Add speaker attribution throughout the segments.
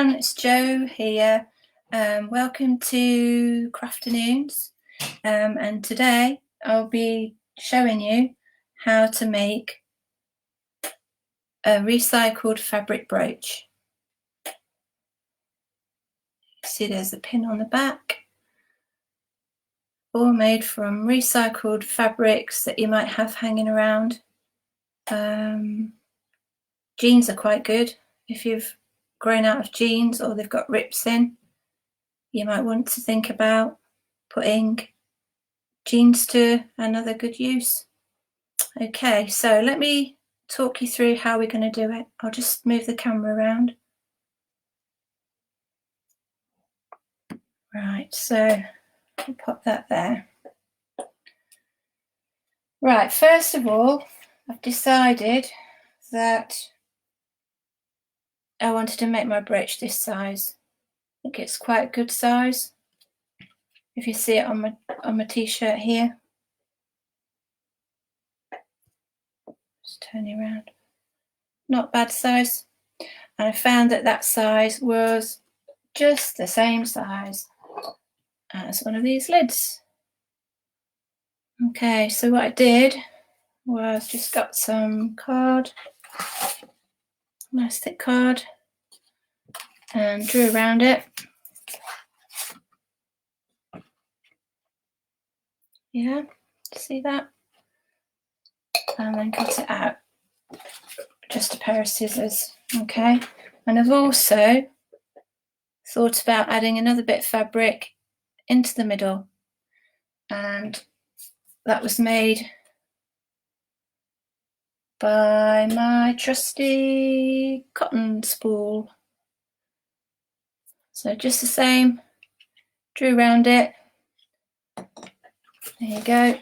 Speaker 1: everyone, it's Jo here. Welcome to Crafternoons, and today I'll be showing you how to make a recycled fabric brooch. See, there's a pin on the back, all made from recycled fabrics that you might have hanging around. Jeans are quite good. If you've grown out of jeans or they've got rips in, you might want to think about putting jeans to another good use. Okay, so let me talk you through how we're going to do it. I'll just move the camera around. Right, so I'll pop that there. Right, first of all, I've decided that I wanted to make my brooch this size. I think it's quite a good size. If you see it on my t-shirt here. Just turn it around. Not bad size. And I found that that size was just the same size as one of these lids. Okay, so what I did was just got some card, nice thick card, and drew around it. Yeah, see that? And then cut it out. Just a pair of scissors, okay? And I've also thought about adding another bit of fabric into the middle, and that was made by my trusty cotton spool. So just the same, drew around it. There you go,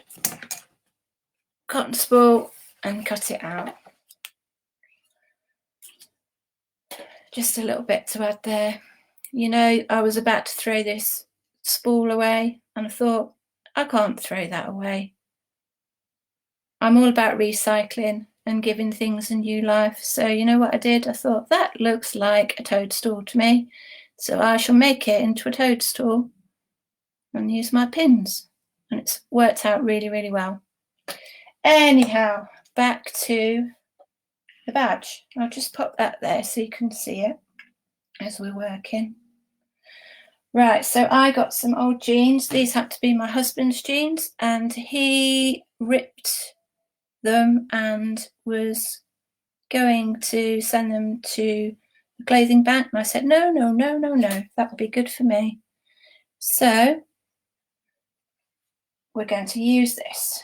Speaker 1: cotton spool, and cut it out. Just a little bit to add there. You know, I was about to throw this spool away, and I thought, I can't throw that away. I'm all about recycling and giving things a new life. So you know what I did? I thought, that looks like a toadstool to me. So I shall make it into a toadstool and use my pins. And it's worked out really, really well. Anyhow, back to the badge. I'll just pop that there so you can see it as we're working. Right, so I got some old jeans. These had to be my husband's jeans, and he ripped them and was going to send them to the clothing bank. And I said, no, that would be good for me. So we're going to use this.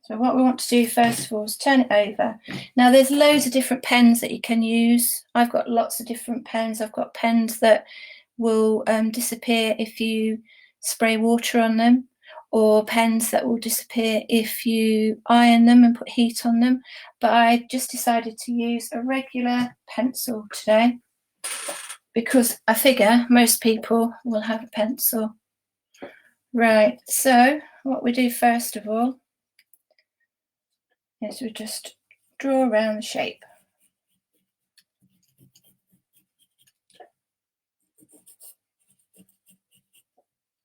Speaker 1: So what we want to do first of all is turn it over. Now there's loads of different pens that you can use. I've got lots of different pens. I've got pens that will disappear if you spray water on them, or pens that will disappear if you iron them and put heat on them. But I just decided to use a regular pencil today because I figure most people will have a pencil. Right, so what we do first of all is we just draw around the shape.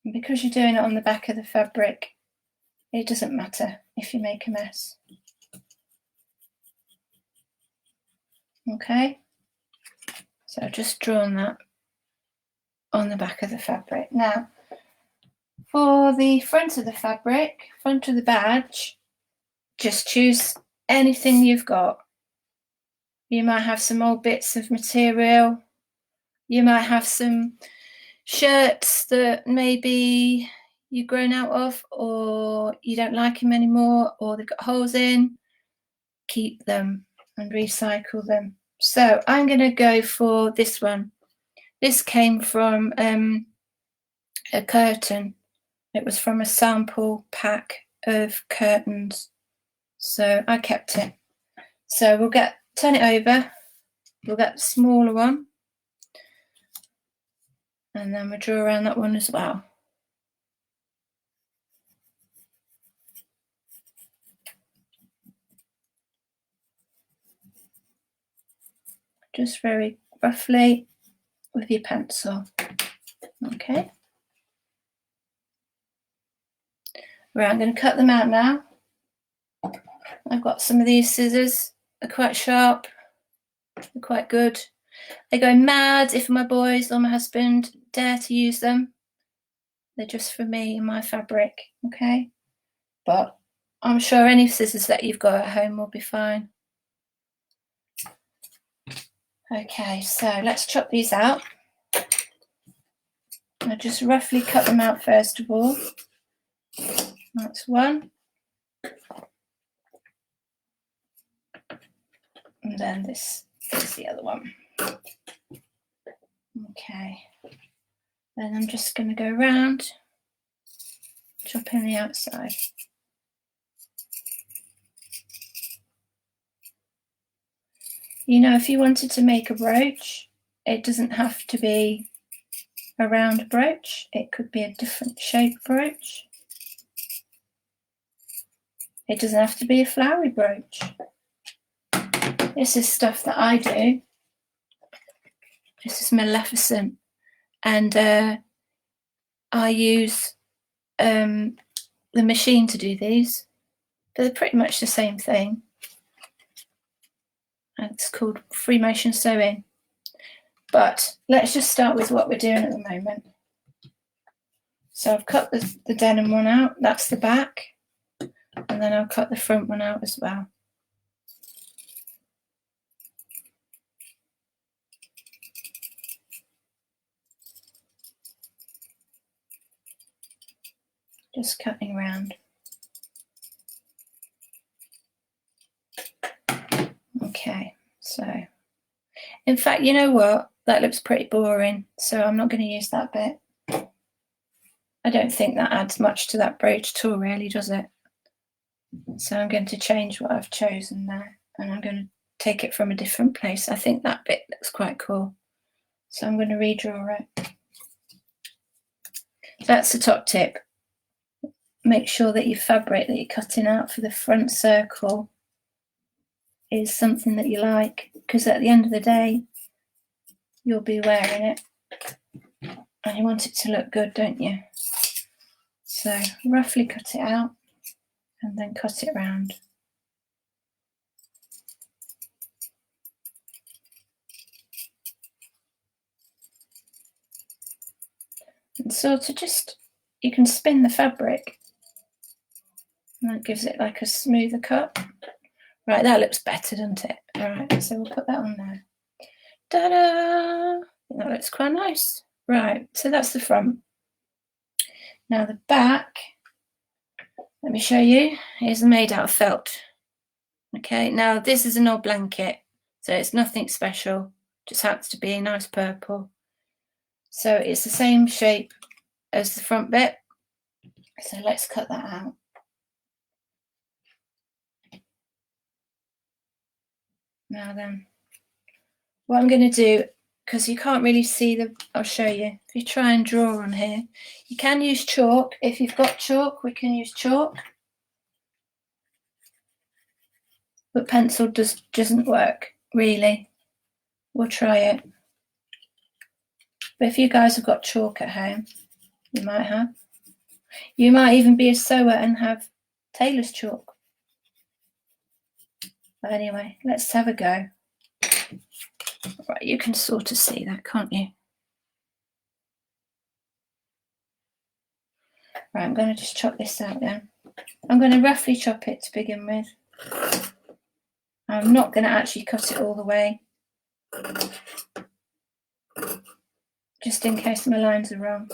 Speaker 1: And because you're doing it on the back of the fabric, it doesn't matter if you make a mess. Okay, so I've just drawn that on the back of the fabric. Now, for the front of the fabric, front of the badge, just choose anything you've got. You might have some old bits of material. You might have some shirts that maybe you've grown out of, or you don't like them anymore, or they've got holes in. Keep them and recycle them. So I'm going to go for this one. This came from a curtain. It was from a sample pack of curtains. So I kept it. So we'll turn it over. We'll get the smaller one. And then we'll draw around that one as well. Just very roughly with your pencil. Okay. Right, I'm going to cut them out now. I've got some of these scissors. They're quite sharp. They're quite good. They go mad if my boys or my husband dare to use them. They're just for me and my fabric, okay? But I'm sure any scissors that you've got at home will be fine. Okay, so let's chop these out. I'll just roughly cut them out first of all. That's one. And then this is the other one. Okay. Then I'm just going to go round, chopping the outside. You know, if you wanted to make a brooch, it doesn't have to be a round brooch. It could be a different shape brooch. It doesn't have to be a flowery brooch. This is stuff that I do. This is Maleficent. And I use the machine to do these. But they're pretty much the same thing. And it's called free motion sewing. But let's just start with what we're doing at the moment. So I've cut the denim one out. That's the back. And then I'll cut the front one out as well. Just cutting around. Okay, so in fact, you know what? That looks pretty boring, so I'm not going to use that bit. I don't think that adds much to that brooch at all, really, does it? So I'm going to change what I've chosen there, and I'm going to take it from a different place. I think that bit looks quite cool. So I'm going to redraw it. That's the top tip. Make sure that your fabric that you're cutting out for the front circle is something that you like, because at the end of the day, you'll be wearing it and you want it to look good, don't you? So roughly cut it out and then cut it round. And sort of just, you can spin the fabric and that gives it like a smoother cut. Right, that looks better, doesn't it? Right, so we'll put that on there. Ta-da! That looks quite nice. Right, so that's the front. Now the back, let me show you, is made out of felt. Okay, now this is an old blanket, so it's nothing special, just happens to be a nice purple. So it's the same shape as the front bit. So let's cut that out. Now then, what I'm going to do, because you can't really see the, I'll show you. If you try and draw on here, you can use chalk. If you've got chalk, we can use chalk. But pencil doesn't work, really. We'll try it. But if you guys have got chalk at home, you might have. You might even be a sewer and have tailor's chalk. But anyway, let's have a go. Right, you can sort of see that, can't you? Right, I'm going to just chop this out then. I'm going to roughly chop it to begin with. I'm not going to actually cut it all the way, just in case my lines are wrong.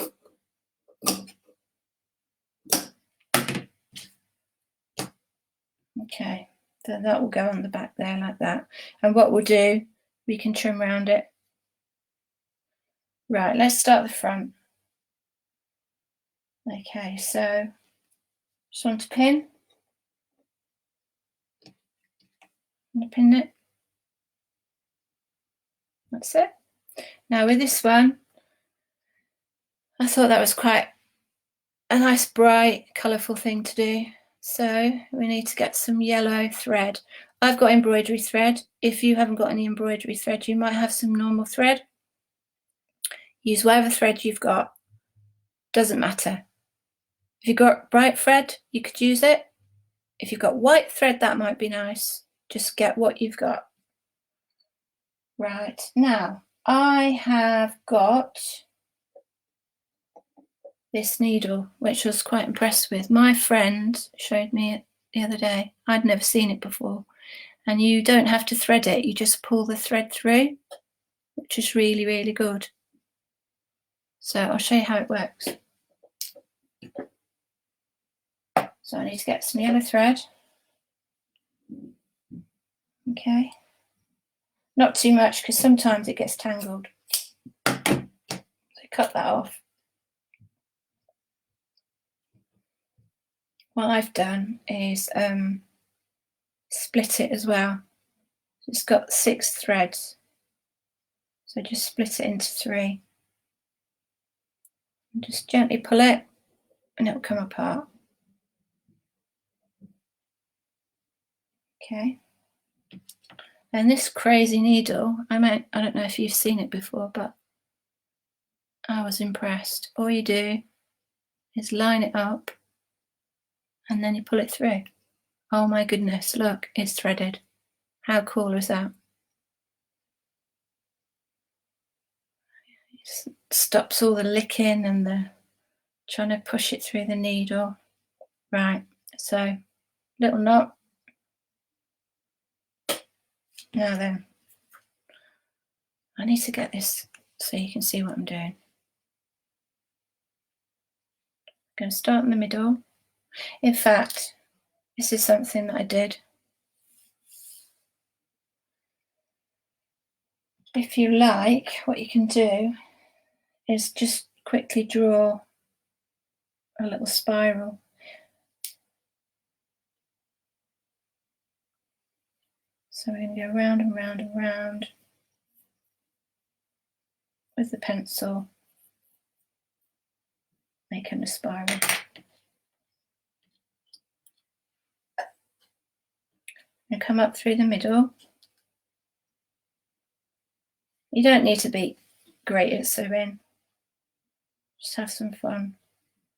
Speaker 1: Okay, so that will go on the back there like that. And what we'll do, we can trim around it. Right, let's start the front. Okay, so just want to pin. I'm going to pin it. That's it. Now with this one, I thought that was quite a nice, bright, colourful thing to do. So we need to get some yellow thread. I've got embroidery thread. If you haven't got any embroidery thread, you might have some normal thread. Use whatever thread you've got. Doesn't matter. If you've got bright thread, you could use it. If you've got white thread, that might be nice. Just get what you've got. Right, now I have got this needle, which I was quite impressed with. My friend showed me it the other day. I'd never seen it before. And you don't have to thread it, you just pull the thread through, which is really, really good. So I'll show you how it works. So I need to get some yellow thread. Okay. Not too much, because sometimes it gets tangled. So cut that off. What I've done is split it as well. It's got 6 threads. So just split it into 3. And just gently pull it and it'll come apart. Okay. And this crazy needle, I don't know if you've seen it before, but I was impressed. All you do is line it up and then you pull it through. Oh my goodness, look, it's threaded. How cool is that? It stops all the licking and the trying to push it through the needle. Right, so little knot. Now then, I need to get this so you can see what I'm doing. I'm going to start in the middle. In fact, this is something that I did. If you like, what you can do is just quickly draw a little spiral. So we're going to go round and round and round with the pencil, making a spiral. And come up through the middle. You don't need to be great at sewing, just have some fun.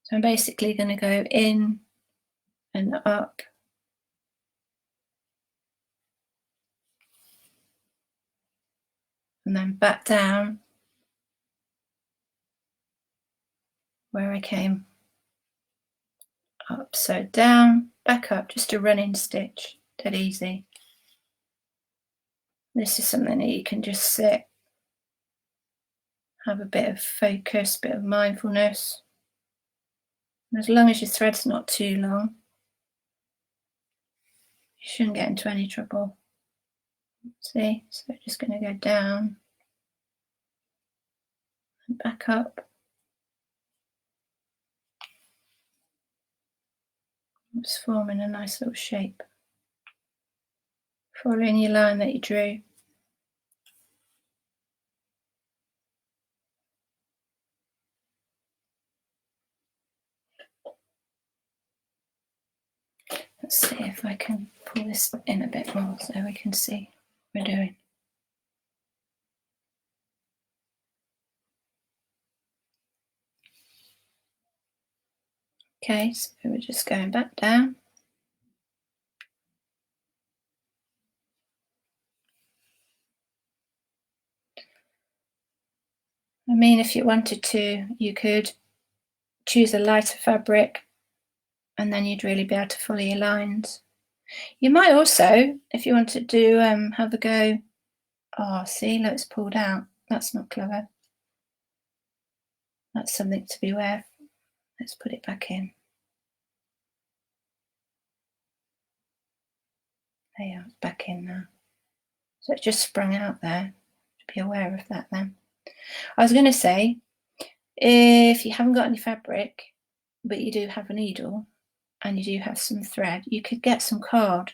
Speaker 1: So I'm basically going to go in and up and then back down where I came up. So down, back up, just a running stitch, dead easy. This is something that you can just sit, have a bit of focus, bit of mindfulness. And as long as your thread's not too long, you shouldn't get into any trouble. See, so just going to go down and back up. It's forming a nice little shape. Following your line that you drew. Let's see if I can pull this in a bit more so we can see what we're doing. Okay, so we're just going back down. I mean, if you wanted to, you could choose a lighter fabric and then you'd really be able to follow your lines. You might also, if you wanted to have a go, oh, see, look, it's pulled out. That's not clever. That's something to be aware of. Let's put it back in. There you are, it's back in now. So it just sprung out there. Be aware of that then. I was going to say, if you haven't got any fabric, but you do have a needle and you do have some thread, you could get some card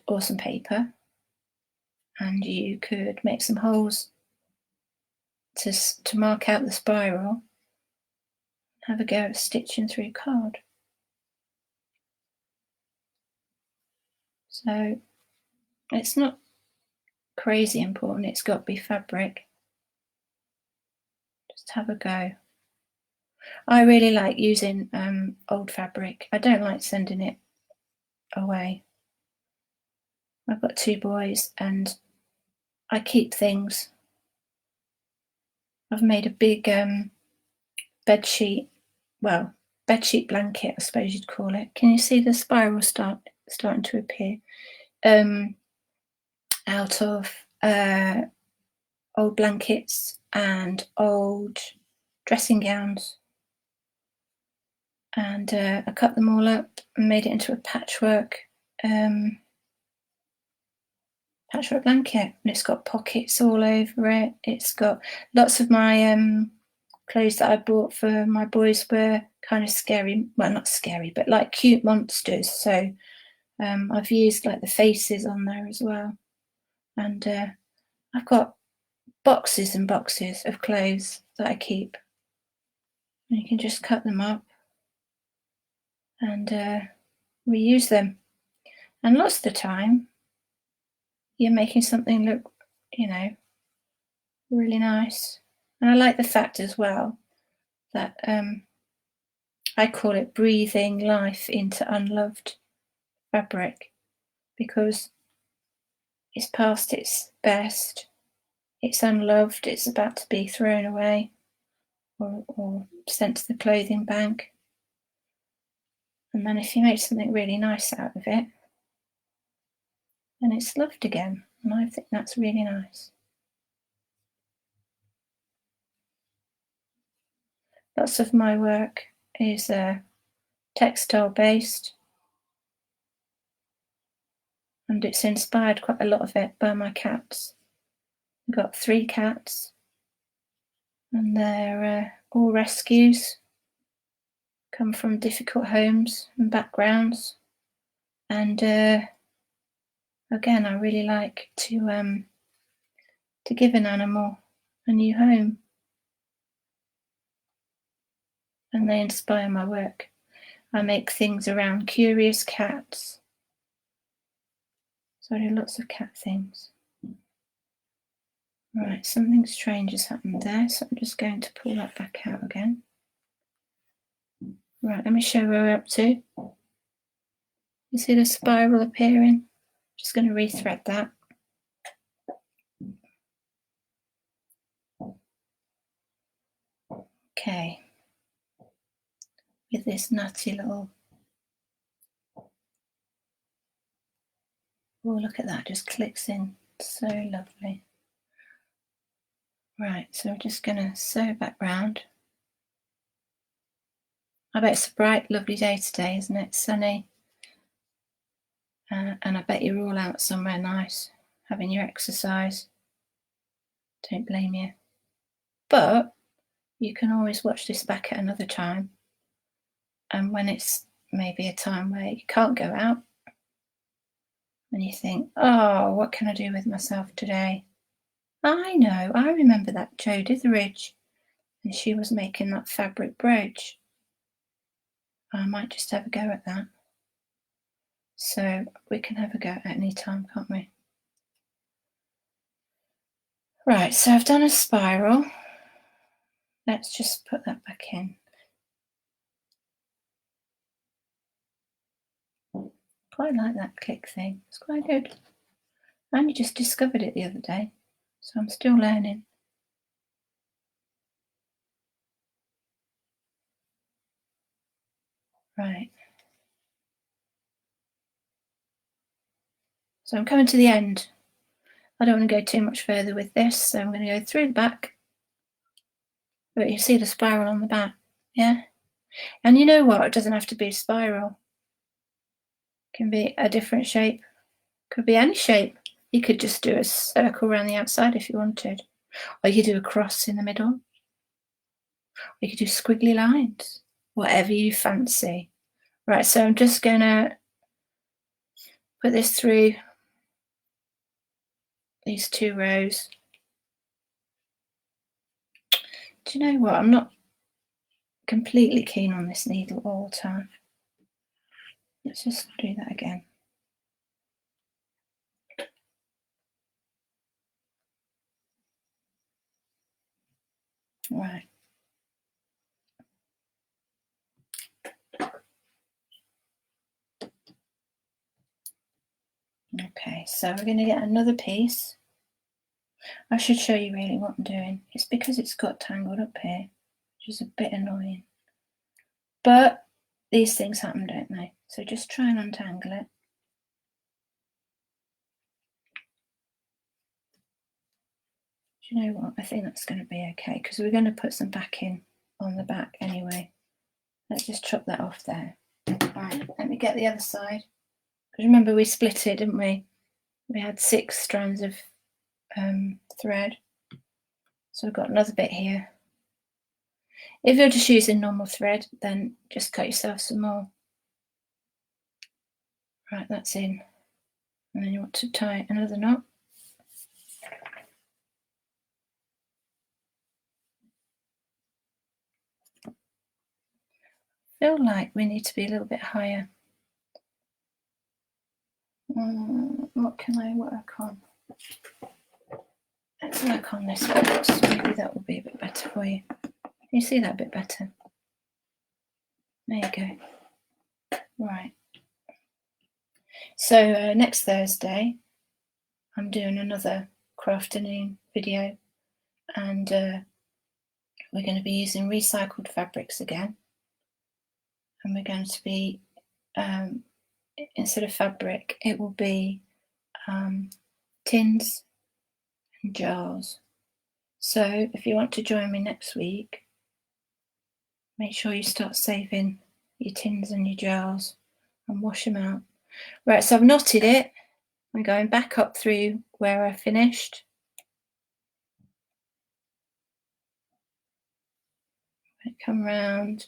Speaker 1: or some paper, and you could make some holes to mark out the spiral. Have a go at stitching through card. So it's not crazy important, it's got to be fabric. Just have a go. I really like using old fabric. I don't like sending it away. I've got 2 boys and I keep things. I've made a big bedsheet blanket, I suppose you'd call it. Can you see the spiral starting to appear? Out of old blankets and old dressing gowns. And I cut them all up and made it into a patchwork blanket, and it's got pockets all over it. It's got lots of my clothes that I bought for my boys were kind of scary, well, not scary, but like cute monsters. So I've used like the faces on there as well. And I've got boxes and boxes of clothes that I keep. And you can just cut them up and reuse them. And lots of the time, you're making something look, really nice. And I like the fact as well that I call it breathing life into unloved fabric, because it's past its best, it's unloved, it's about to be thrown away or sent to the clothing bank. And then if you make something really nice out of it, then it's loved again. And I think that's really nice. Lots of my work is textile based, and it's inspired quite a lot of it by my cats. I've got 3 cats, and they're all rescues, come from difficult homes and backgrounds. And again, I really like to give an animal a new home, and they inspire my work. I make things around curious cats, so I do lots of cat things. Right, something strange has happened there, so I'm just going to pull that back out again. Right, let me show where we're up to. You see the spiral appearing? Just going to rethread that. Okay. With this nutty little... Oh, look at that, just clicks in. So lovely. Right, so we're just going to sew back round. I bet it's a bright, lovely day today, isn't it? Sunny. And I bet you're all out somewhere nice, having your exercise. Don't blame you. But you can always watch this back at another time. And when it's maybe a time where you can't go out, and you think, oh, what can I do with myself today? I know, I remember that Jo Ditheridge, and she was making that fabric brooch. I might just have a go at that. So we can have a go at any time, can't we? Right, so I've done a spiral. Let's just put that back in. Quite like that click thing. It's quite good. I only just discovered it the other day, so I'm still learning. Right. So I'm coming to the end. I don't want to go too much further with this, so I'm going to go through the back. But you see the spiral on the back, yeah? And you know what? It doesn't have to be a spiral. It can be a different shape. Could be any shape. You could just do a circle around the outside if you wanted. Or you could do a cross in the middle. Or you could do squiggly lines. Whatever you fancy. Right, so I'm just going to put this through these 2 rows. Do you know what? I'm not completely keen on this needle all the time. Let's just do that again. Right. Okay, so we're going to get another piece. I should show you really what I'm doing. It's because it's got tangled up here, which is a bit annoying. But these things happen, don't they? So just try and untangle it. Do you know what? I think that's going to be okay because we're going to put some backing on the back anyway. Let's just chop that off there. Right, let me get the other side. Because remember we split it, didn't we? We had 6 strands of thread. So we've got another bit here. If you're just using normal thread, then just cut yourself some more. Right, that's in. And then you want to tie another knot. I feel like we need to be a little bit higher. What can I work on? Let's work on this box. Maybe that will be a bit better for you. Can you see that a bit better? There you go. Right. So next Thursday, I'm doing another Crafternoon video, and we're going to be using recycled fabrics again. And we're going to be, instead of fabric, it will be tins and jars. So if you want to join me next week, make sure you start saving your tins and your jars and wash them out. Right, so I've knotted it. I'm going back up through where I finished. Come round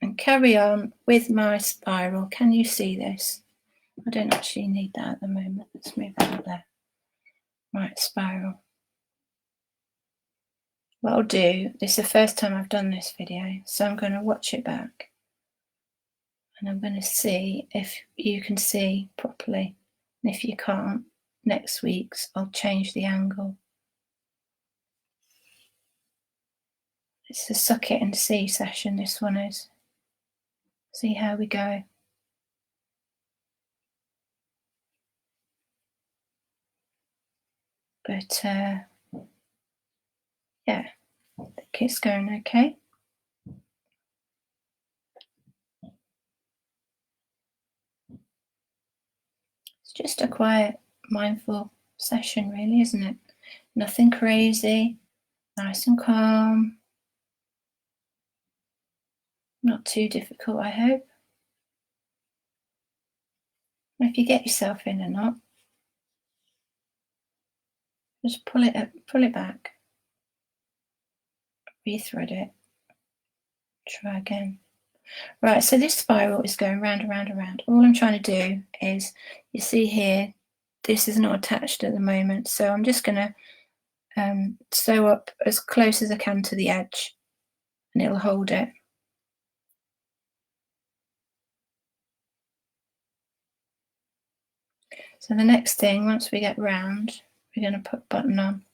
Speaker 1: and carry on with my spiral. Can you see this? I don't actually need that at the moment. Let's move that up there. Right, spiral. What I'll do, this is the first time I've done this video, so I'm going to watch it back. And I'm going to see if you can see properly. And if you can't, next week's I'll change the angle. It's a suck it and see session, this one is. See how we go. But yeah, I think it's going okay. It's just a quiet, mindful session really, isn't it? Nothing crazy, nice and calm. Not too difficult, I hope. If you get yourself in a knot, just pull it up, pull it back, rethread it, try again. Right, so this spiral is going round and round and round. All I'm trying to do is, you see here, this is not attached at the moment, so I'm just going to sew up as close as I can to the edge, and it'll hold it. So the next thing, once we get round, we're going to put button on.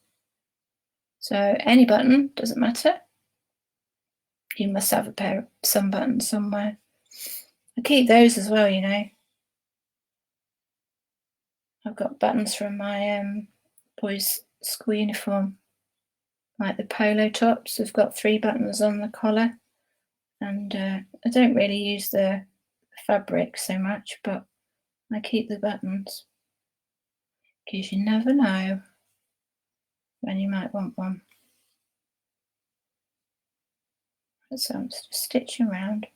Speaker 1: So any button, doesn't matter. You must have a pair of some buttons somewhere. I keep those as well, you know. I've got buttons from my boys' school uniform, like the polo tops. I've got 3 buttons on the collar, and I don't really use the fabric so much, but I keep the buttons because you never know when you might want one. So I'm just stitching around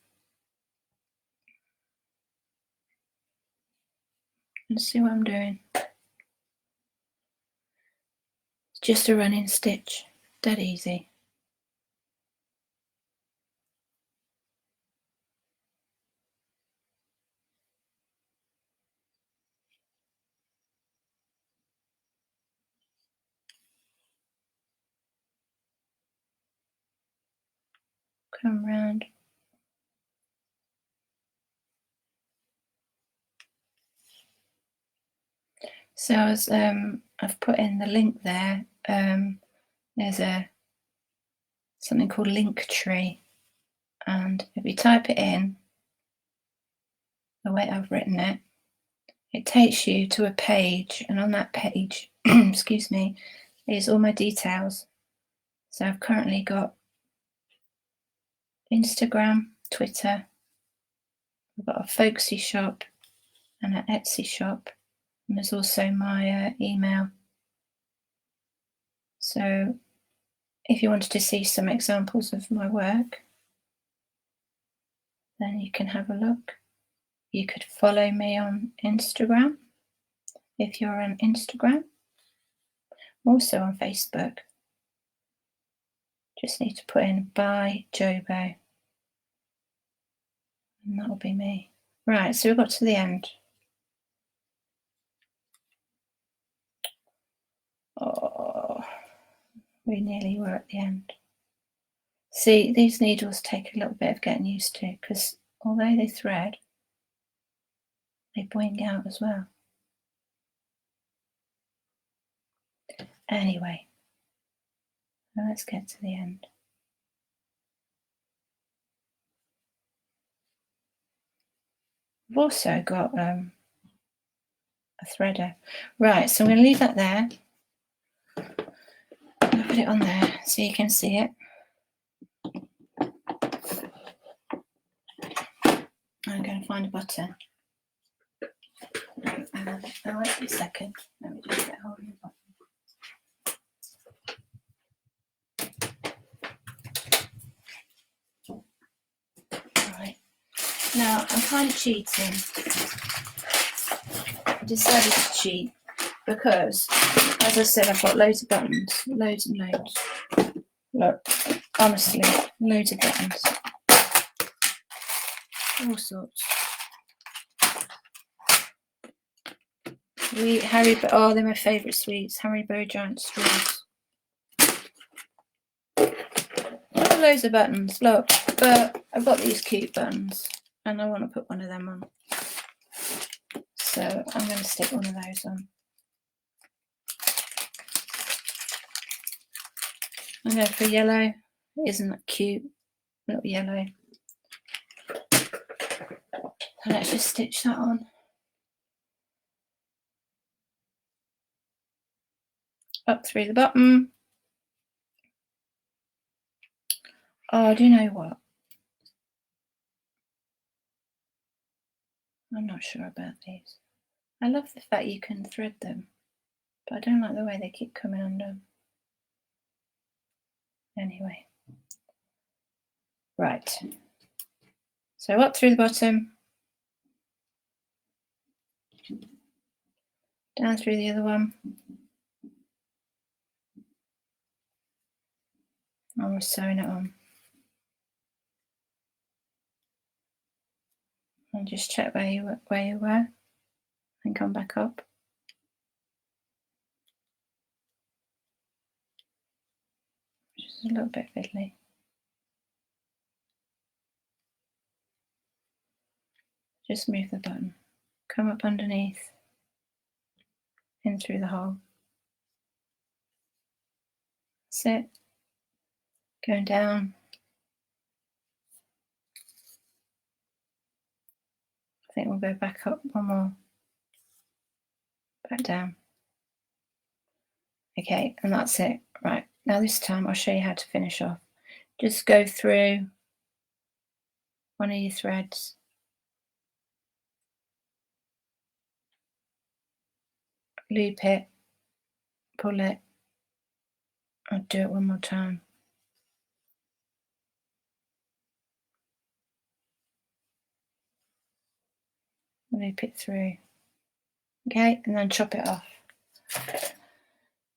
Speaker 1: and see what I'm doing. It's just a running stitch, dead easy. Come round. So as I've put in the link there, there's a something called Linktree, and if you type it in the way I've written it, it takes you to a page, and on that page, excuse me, is all my details. So I've currently got Instagram, Twitter, I've got a folksy shop and an Etsy shop, and there's also my email. So if you wanted to see some examples of my work, then you can have a look. You could follow me on Instagram if you're on Instagram, also on Facebook. Just need to put in by Jobo, and that'll be me. Right, so we've got to the end. Oh, we nearly were at the end. See, these needles take a little bit of getting used to, because although they thread, they boing out as well. Anyway, let's get to the end. I've also got a threader. Right, so I'm going to leave that there. I'll put it on there so you can see it. I'm going to find a button. I'll wait a second. Let me just get hold of the button. Right. Now, I'm kind of cheating. I decided to cheat because, as I said, I've got loads of buttons. Loads and loads. Look, honestly, loads of buttons. All sorts. Oh, they're my favourite sweets. Haribo giant straws. Loads of buttons, look. But I've got these cute buttons, and I want to put one of them on. So I'm going to stick one of those on. I'm going for yellow. Isn't that cute? Little yellow. So let's just stitch that on. Up through the bottom. Oh, do you know what? I'm not sure about these. I love the fact you can thread them, but I don't like the way they keep coming undone. Anyway. Right. So up through the bottom. Down through the other one. And we're sewing it on. And just check where you were and come back up. Which is a little bit fiddly. Just move the button. Come up underneath. In through the hole. That's it. Going down. I think we'll go back up one more. Back down. Okay, and that's it. Right, now this time I'll show you how to finish off. Just go through one of your threads. Loop it. Pull it. I'll do it one more time. Loop it through. Okay, and then chop it off.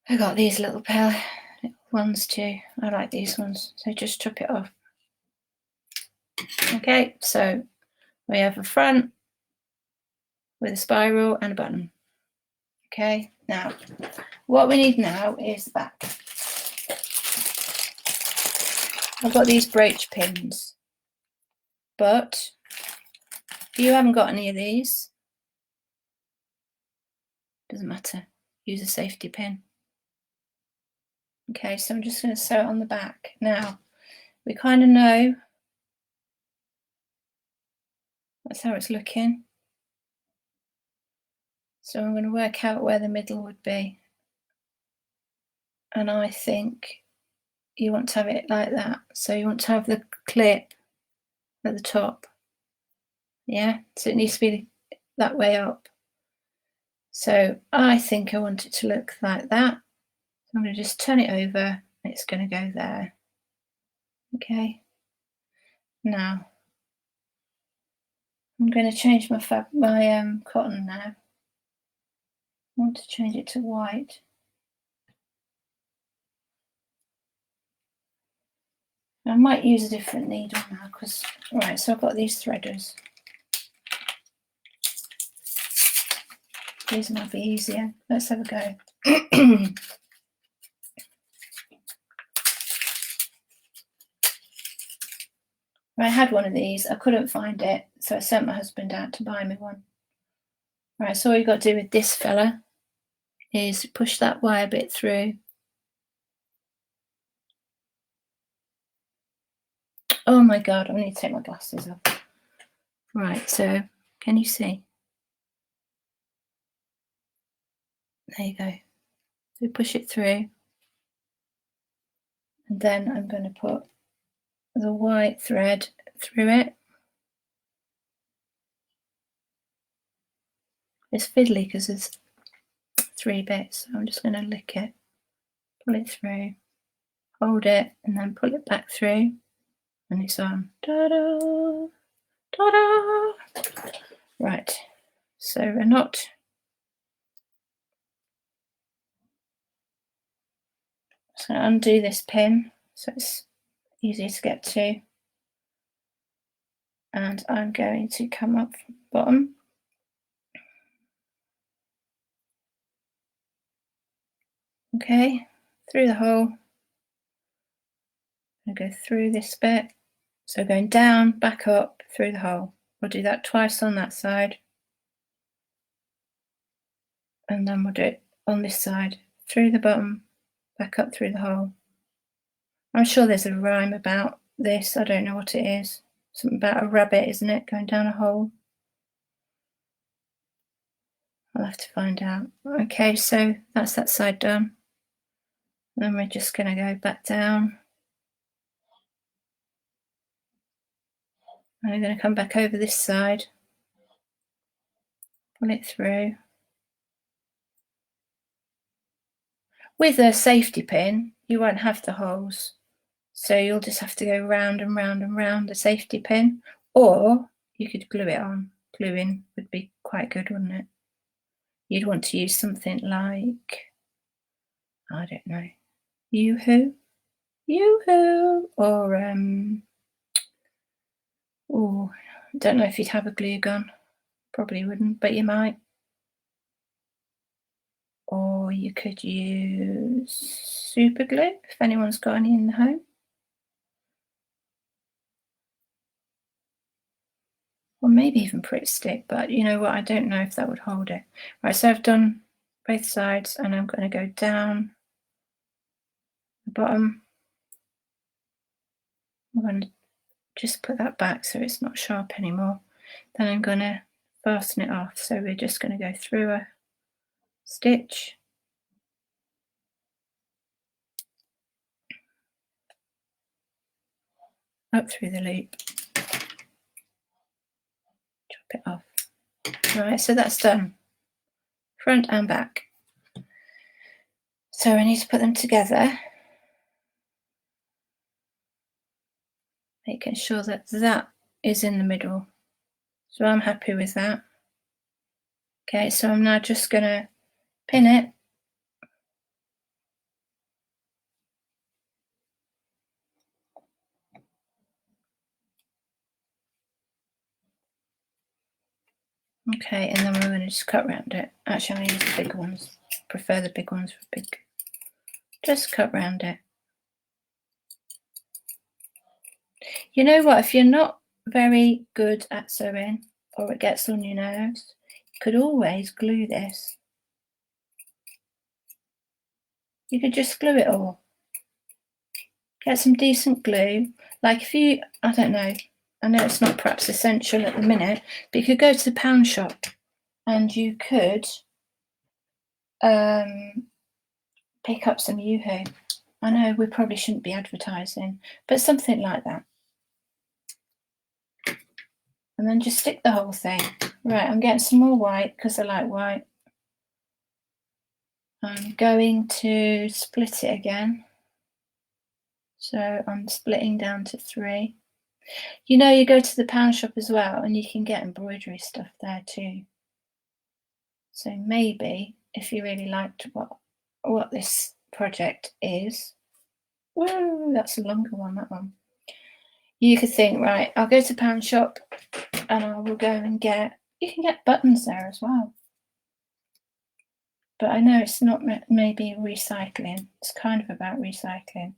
Speaker 1: I got these little ones too. I like these ones, so just chop it off. Okay, so we have a front with a spiral and a button. Okay, now what we need now is the back. I've got these brooch pins, but if you haven't got any of these, doesn't matter, use a safety pin. Okay, so I'm just going to sew it on the back. Now, we kind of know. That's how it's looking. So I'm going to work out where the middle would be. And I think you want to have it like that. So you want to have the clip at the top. Yeah, so it needs to be that way up. So I think I want it to look like that. So I'm going to just turn it over. It's going to go there. Okay. Now I'm going to change my cotton now. I want to change it to white. I might use a different needle now because, right, so I've got these threaders. These might be easier. Let's have a go. I had one of these, I couldn't find it, so I sent my husband out to buy me one. Right, so all you've got to do with this fella is push that wire bit through. Oh my God, I need to take my glasses off. Right, so can you see? There you go. So push it through. And then I'm going to put the white thread through it. It's fiddly because there's 3 bits, so I'm just going to lick it, pull it through, hold it, and then pull it back through, and it's on. Ta-da! Ta-da! Right, so a knot. So undo this pin so it's easier to get to, and I'm going to come up from the bottom. Okay, through the hole. I'm going to go through this bit. So going down, back up, through the hole. We'll do that twice on that side. And then we'll do it on this side, through the bottom, back up through the hole. I'm sure there's a rhyme about this. I don't know what it is. Something about a rabbit, isn't it? Going down a hole. I'll have to find out. Okay, so that's that side done. Then we're just going to go back down. And I'm going to come back over this side, pull it through. With a safety pin, you won't have the holes. So you'll just have to go round and round and round the safety pin, or you could glue it on. Gluing would be quite good, wouldn't it? You'd want to use something like, I don't know, Yoo-hoo, or oh, I don't know if you'd have a glue gun. Probably wouldn't, but you might. Or you could use super glue if anyone's got any in the home. Or maybe even Pritt stick, but you know what, I don't know if that would hold it. Right, so I've done both sides and I'm going to go down the bottom. I'm going to just put that back so it's not sharp anymore. Then I'm going to fasten it off. So we're just going to go through a stitch, up through the loop, chop it off. Right, so that's done, front and back. So I need to put them together, making sure that that is in the middle. So I'm happy with that. Okay, so I'm now just going to pin it. Okay, and then we're going to just cut around it. Actually, I'm going to use the big ones. I prefer the big ones for big. Just cut around it. You know what? If you're not very good at sewing or it gets on your nerves, you could always glue this. You could just glue it all. Get some decent glue. Like if you, I don't know, I know it's not perhaps essential at the minute, but you could go to the pound shop and you could pick up some Yoo-hoo. I know we probably shouldn't be advertising, but something like that. And then just stick the whole thing. Right, I'm getting some more white because I like white. I'm going to split it again. So I'm splitting down to 3. You know, you go to the pound shop as well and you can get embroidery stuff there too. So maybe if you really liked what this project is, whoa, that's a longer one, that one. You could think, right, I'll go to the pound shop and I will go and you can get buttons there as well. But I know it's not maybe recycling. It's kind of about recycling.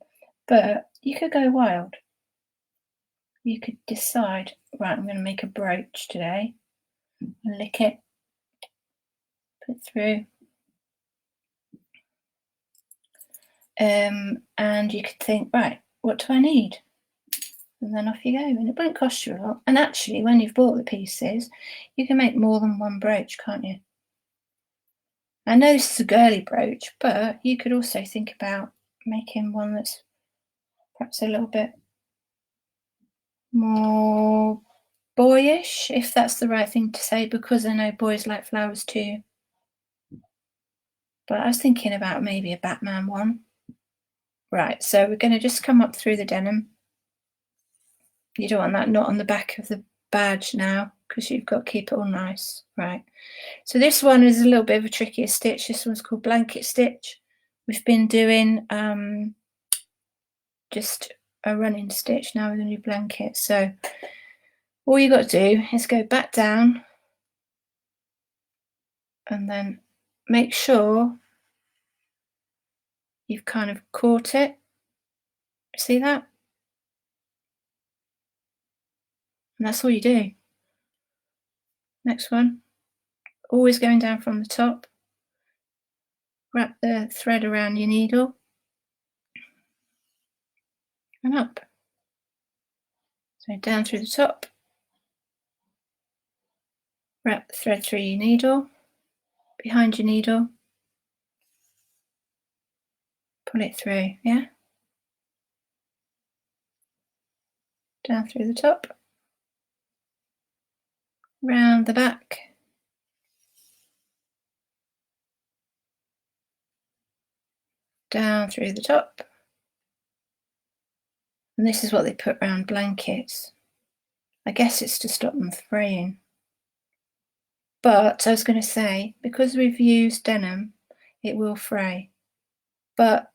Speaker 1: But you could go wild. You could decide, right, I'm going to make a brooch today. Lick it. Put it through. And you could think, right, what do I need? And then off you go. And it won't cost you a lot. And actually, when you've bought the pieces, you can make more than one brooch, can't you? I know this is a girly brooch, but you could also think about making one that's perhaps a little bit more boyish, if that's the right thing to say, because I know boys like flowers too. But I was thinking about maybe a Batman one. Right, so we're going to just come up through the denim. You don't want that knot on the back of the badge now, because you've got to keep it all nice. Right, so this one is a little bit of a trickier stitch. This one's called blanket stitch. We've been doing just a running stitch now with a new blanket. So all you got to do is go back down and then make sure you've kind of caught it. See that? And that's all you do. Next one, always going down from the top. Wrap the thread around your needle and up. So down through the top, wrap the thread through your needle, behind your needle, pull it through, yeah? Down through the top, round the back, down through the top. And this is what they put around blankets. I guess it's to stop them fraying. But I was going to say, because we've used denim, it will fray. But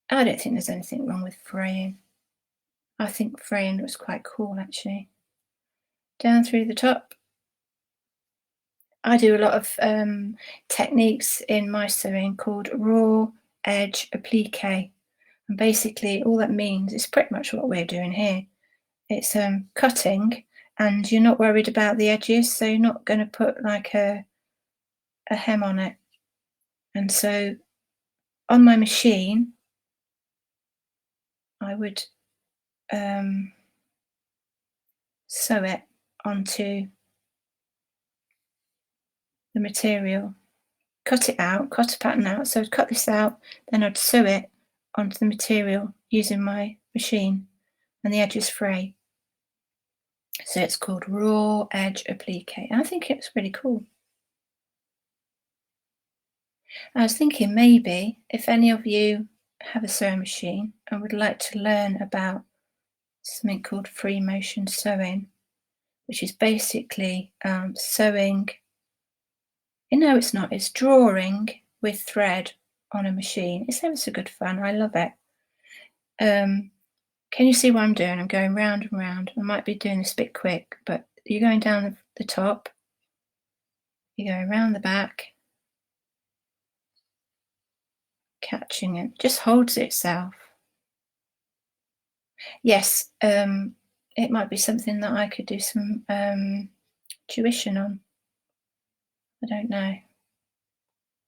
Speaker 1: I don't think there's anything wrong with fraying. I think fraying was quite cool, actually. Down through the top. I do a lot of techniques in my sewing called raw edge applique. And basically all that means is pretty much what we're doing here. It's cutting and you're not worried about the edges, so you're not going to put like a hem on it. And so on my machine, I would sew it onto the material, cut it out, cut a pattern out. So I'd cut this out, then I'd sew it onto the material using my machine, and the edges fray. So it's called raw edge applique, and I think it's really cool. I was thinking maybe if any of you have a sewing machine and would like to learn about something called free motion sewing, which is basically sewing. No, it's not. It's drawing with thread on a machine. It's ever so good fun. I love it. Can you see what I'm doing? I'm going round and round. I might be doing this a bit quick, but you're going down the top. You're going around the back, catching it. Just holds itself. Yes, it might be something that I could do some tuition on. I don't know.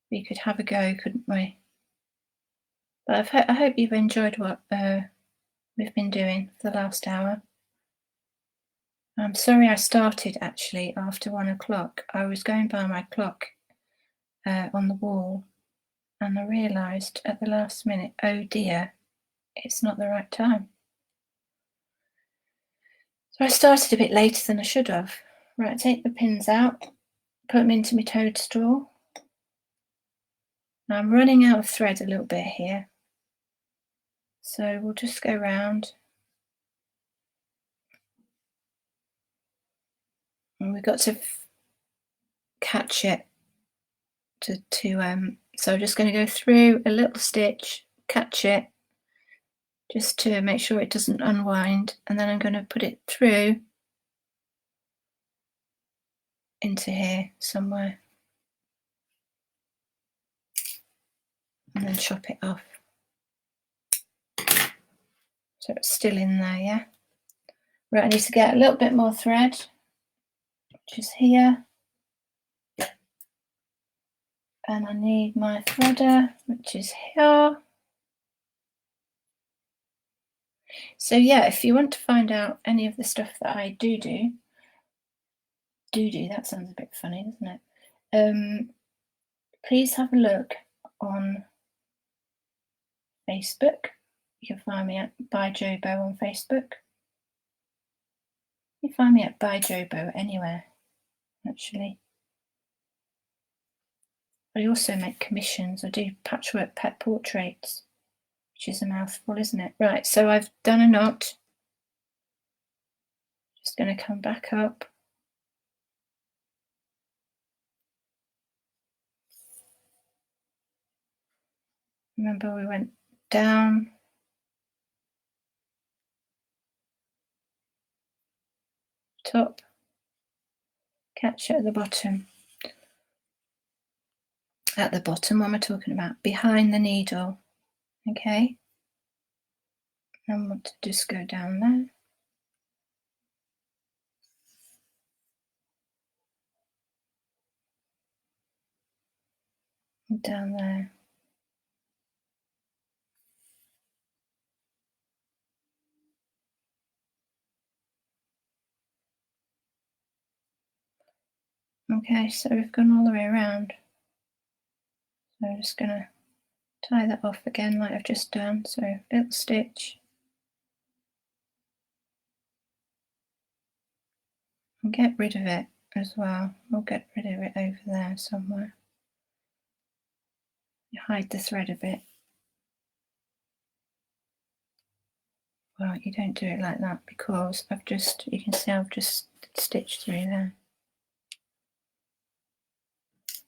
Speaker 1: We could have a go, couldn't we? But I hope you've enjoyed what we've been doing for the last hour. I'm sorry I started actually after 1 o'clock. I was going by my clock on the wall, and I realised at the last minute, oh dear, it's not the right time. So I started a bit later than I should have. Right, take the pins out, put them into my toadstool. Now I'm running out of thread a little bit here, so we'll just go round. And we've got to catch it so I'm just going to go through a little stitch, catch it, just to make sure it doesn't unwind, and then I'm going to put it through into here somewhere, and then chop it off. So it's still in there, yeah? Right, I need to get a little bit more thread, which is here. And I need my threader, which is here. So yeah, if you want to find out any of the stuff that I do, that sounds a bit funny, doesn't it? Please have a look on Facebook. You can find me at By Jobo on Facebook. You can find me at By Jobo anywhere, actually. I also make commissions. I do patchwork pet portraits, which is a mouthful, isn't it? Right, so I've done a knot. Just going to come back up. Remember, we went down, top, catch it at the bottom. At the bottom, what am I talking about? Behind the needle, okay? I want to just go down there. And down there. Okay, so we've gone all the way around. So I'm just going to tie that off again like I've just done. So little stitch. And get rid of it as well. We'll get rid of it over there somewhere. You hide the thread a bit. Well, you don't do it like that because you can see I've just stitched through there.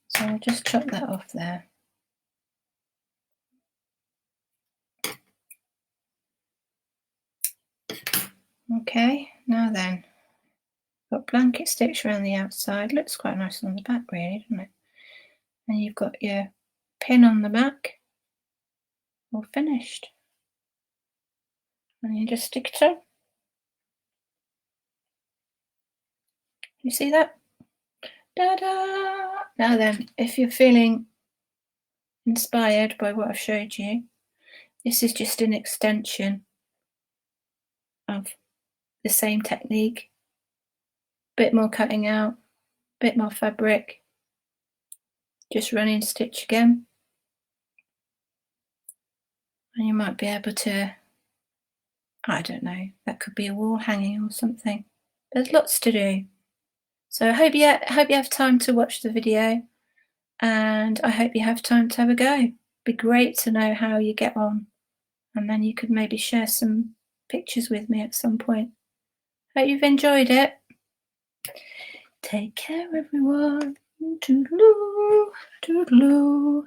Speaker 1: So I'll just chop that off there. Okay, now then, got blanket stitch around the outside. Looks quite nice on the back, really, doesn't it? And you've got your pin on the back, all finished. And you just stick it on. You see that? Da-da! Now then, if you're feeling inspired by what I've showed you, this is just an extension of the same technique. Bit more cutting out, bit more fabric, just running stitch again. And you might be able to, I don't know, that could be a wall hanging or something. There's lots to do. So I hope you have time to watch the video, and I hope you have time to have a go. It'd be great to know how you get on, and then you could maybe share some pictures with me at some point. Hope you've enjoyed it. Take care, everyone. Toodaloo, toodaloo.